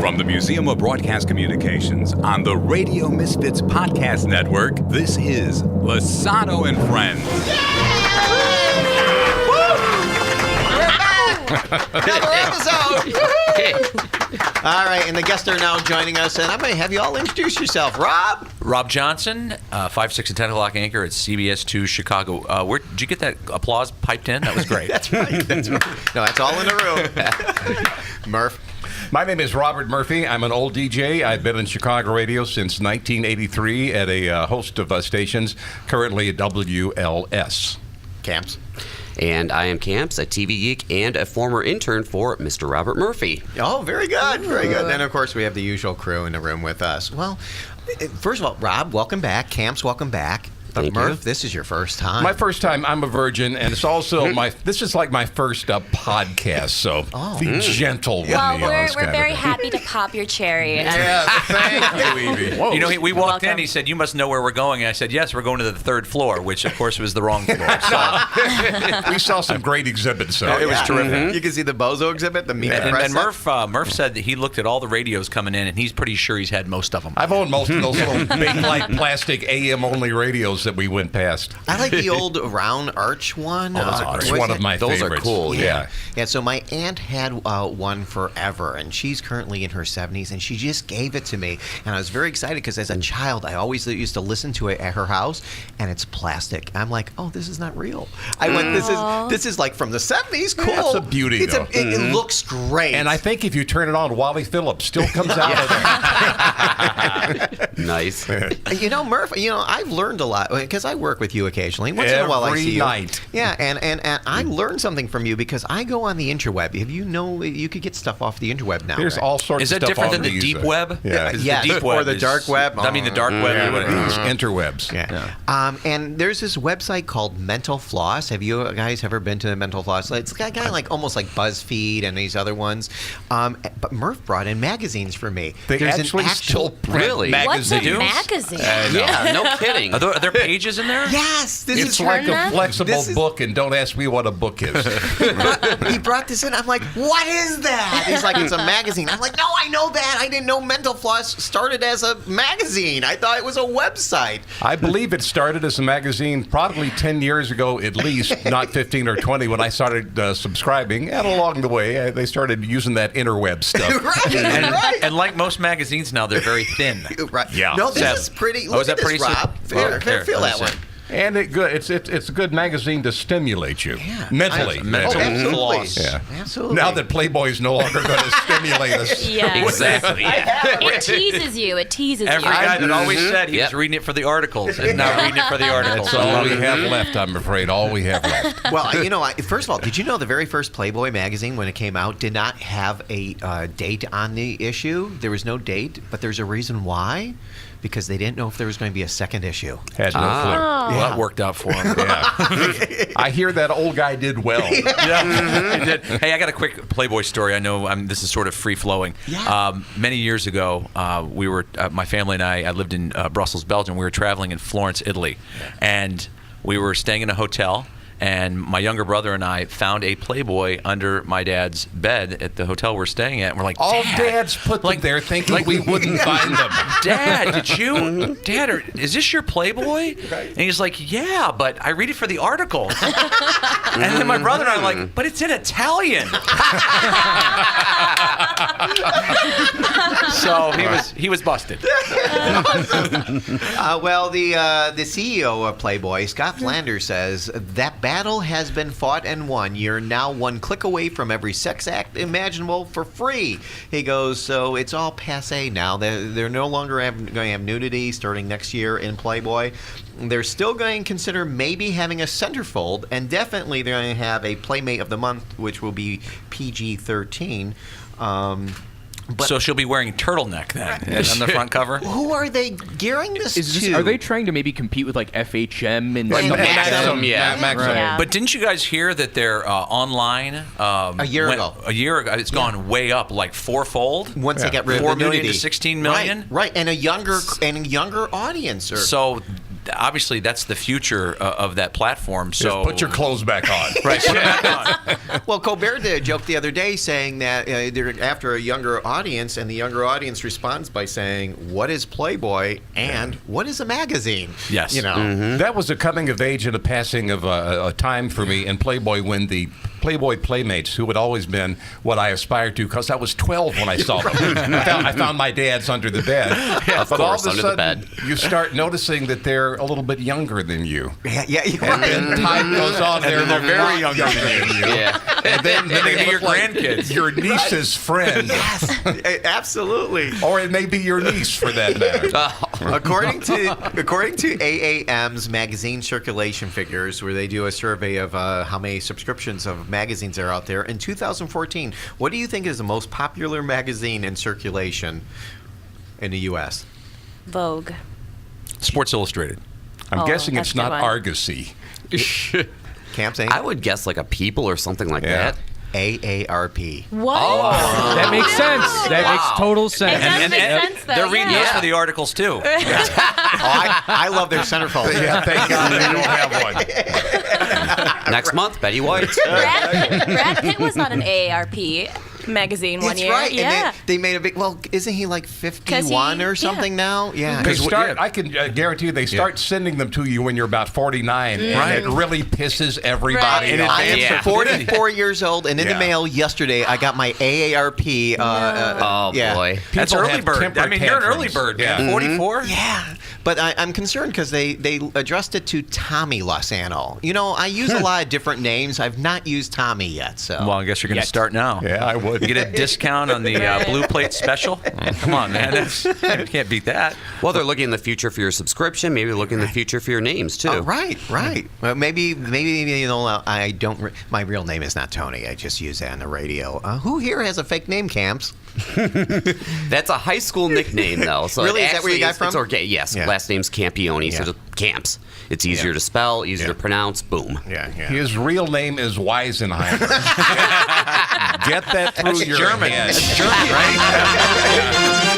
From the Museum of Broadcast Communications on the Radio Misfits Podcast Network, this is Lozano and Friends. Another episode! All right, and the guests are now joining us, and I'm going to have you all introduce yourself. Rob Johnson, 5, 6, and 10 o'clock anchor at CBS 2 Chicago. Where did you get that applause piped in? That was great. That's right. That's right. No, that's all in the room. Murph. My name is Robert Murphy. I'm an old DJ. I've been in Chicago radio since 1983 at a host of stations, currently at WLS. Camps. And I am Camps, a TV geek and a former intern for Mr. Robert Murphy. Oh, very good. Very good. Then, of course, we have the usual crew in the room with us. Well, first of all, Rob, welcome back. Camps, welcome back. Thank Murph, you. This is your first time. My first time. I'm a virgin, and it's also this is like my first podcast, so be gentle with Well, me. we're very happy to pop your cherry. Yeah, thank you, Evie. Whoa. You know, we walked in, welcome. he said, "You must know where we're going." And I said, "Yes, we're going to the 3rd floor," which, of course, was the wrong floor. So We saw some great exhibits, so it was terrific. You can see the Bozo exhibit, the media And Murph said that he looked at all the radios coming in, and he's pretty sure he's had most of them. I've owned most of those little big, like plastic AM-only radios that we went past. I like the old round arch one. Oh, those are great. It's one of my Those favorites. are cool, Yeah. So my aunt had one forever, and she's currently in her 70s, and she just gave it to me. And I was very excited because as a child, I always used to listen to it at her house, and it's plastic. I'm like, oh, this is not real. I went, this is like from the 70s. Cool. That's a beauty, though. It looks great. And I think if you turn it on, Wally Phillips still comes out of there. Nice. Murph, I've learned a lot because I work with you occasionally. Once in a while I Every see you. night. Yeah, and I learned something from you because I go on the interweb. If you could get stuff off the interweb now. There's right? all sorts Is of that stuff different on than the these, deep web? Yeah. 'Cause Yes, the deep or web the dark web. I mean, the dark web. These interwebs. Yeah. And there's this website called Mental Floss. Have you guys ever been to the Mental Floss? It's kind of like almost like BuzzFeed and these other ones. But Murph brought in magazines for me. They There's actually an actual still print Really? What's a magazines. magazine? Yeah, no kidding. Are there pages in there? Yes, this It's is like a that? flexible This is- book, and don't ask me what a book is. He brought this in. I'm like, what is that? He's like, it's a magazine. I'm like, no, I know that. I didn't know Mental Floss started as a magazine. I thought it was a website. I believe it started as a magazine probably 10 years ago at least, not 15 or 20 when I started subscribing. And along the way, they started using that interweb stuff. Right. And like most magazines now, they're very thin. Right. Yeah. No, this Sadly. is pretty. Oh, Look is that at this, pretty Rob. Here, Feel that let me one. see. And it's a good magazine to stimulate you mentally. Mental absolutely. floss. Yeah. Absolutely. Now that Playboy is no longer going to stimulate us. Yeah. Exactly. It teases you. It teases Every you. guy that always said he was Yep. reading it for the articles is now reading it for the articles. That's all we have left, I'm afraid. All we have left. Well, first of all, did you know the very first Playboy magazine, when it came out, did not have a date on the issue? There was no date, but there's a reason why. Because they didn't know if there was going to be a second issue. Had no clue. Well, that worked out for him. Yeah. I hear that old guy did well. Yeah, he did. Hey, I got a quick Playboy story. I know this is sort of free flowing. Yeah. Many years ago, we were my family and I lived in Brussels, Belgium. We were traveling in Florence, Italy, and we were staying in a hotel. And my younger brother and I found a Playboy under my dad's bed at the hotel we're staying at. And we're like, All Dad, dads put them there thinking we wouldn't find them. Dad, did you? Dad, is this your Playboy? And he's like, yeah, but I read it for the articles. And then my brother and I are like, but it's in Italian. So he was busted. Well, the CEO of Playboy, Scott Flanders, says that battle has been fought and won. You're now one click away from every sex act imaginable for free. He goes, so it's all passé now. They're no longer going to have nudity starting next year in Playboy. They're still going to consider maybe having a centerfold, and definitely they're going to have a Playmate of the Month, which will be PG-13. But So she'll be wearing turtleneck then on the front cover? who are they gearing this to? Are they trying to maybe compete with like FHM and Right, stuff like that? Maxim, yeah. Maxim. Yeah. But didn't you guys hear that they're online? A year ago. A year ago. It's gone way up, like fourfold. Once they get rid of 4 the million nudity. to 16 million? Right, and a younger audience. So obviously that's the future of that platform. So Just put your clothes back on. right. Put it back on. Well, Colbert did a joke the other day saying that they're after a younger audience, and the younger audience responds by saying, "What is Playboy and what is a magazine?" Yes. You know. That was a coming of age and a passing of a time for me in Playboy when the Playboy Playmates, who had always been what I aspired to, because I was 12 when I saw them. I found my dad's under the bed. Of but all course, of a under the sudden, bed. you start noticing that they're a little bit younger than you. Yeah, you're And right. then time goes on, they're very younger than you. Yeah. And then They may be your look like grandkids. your niece's friend. Absolutely. Or it may be your niece, for that matter. According to AAM's magazine circulation figures, where they do a survey of how many subscriptions of magazines are out there, in 2014, what do you think is the most popular magazine in circulation in the U.S.? Vogue. Sports Illustrated. I'm Oh, guessing that's it's a good not one. Argosy. Camp saying I would guess like a People or something like Yeah. that. AARP. What? That makes sense. That makes total sense. It does make sense, though. They're reading yeah. us for the articles too. I love their centerfold. Yeah, thank God they don't have one. Next month, Betty White. Brad Pitt was not an AARP magazine one That's year. right. Yeah. And they made a big. Well, isn't he like 51 or something now? Yeah. They 'Cause start. yeah. I can guarantee you, they start sending them to you when you're about 49, and it really pisses everybody Right. off. I am Yeah. 44 years old, and in the Yeah. mail yesterday, I got my AARP. Oh, yeah. boy. That's People early have bird. temper I mean, you're an early tantrums. bird, Yeah. man. 44. Yeah, but I'm concerned because they addressed it to Tommy Lozano. You know, I use a lot of different names. I've not used Tommy yet, so. Well, I guess you're going to start now. Yeah, I would. You get a discount on the blue plate special. Come on, man. You can't beat that. Well, they're looking in the future for your subscription. Maybe they're looking in the future for your names, too. Oh, right. Well, maybe you know, I don't. My real name is not Tony. I just use that on the radio. Who here has a fake name, Camps? That's a high school nickname, though. So Really? it Is that where you actually got is- from? It's yes. Yeah. Last name's Campione, Yeah. so just Camps. It's easier to spell, easier to pronounce. Boom. Yeah. His real name is Weisenheimer. Get that through your German. head. That's German, right?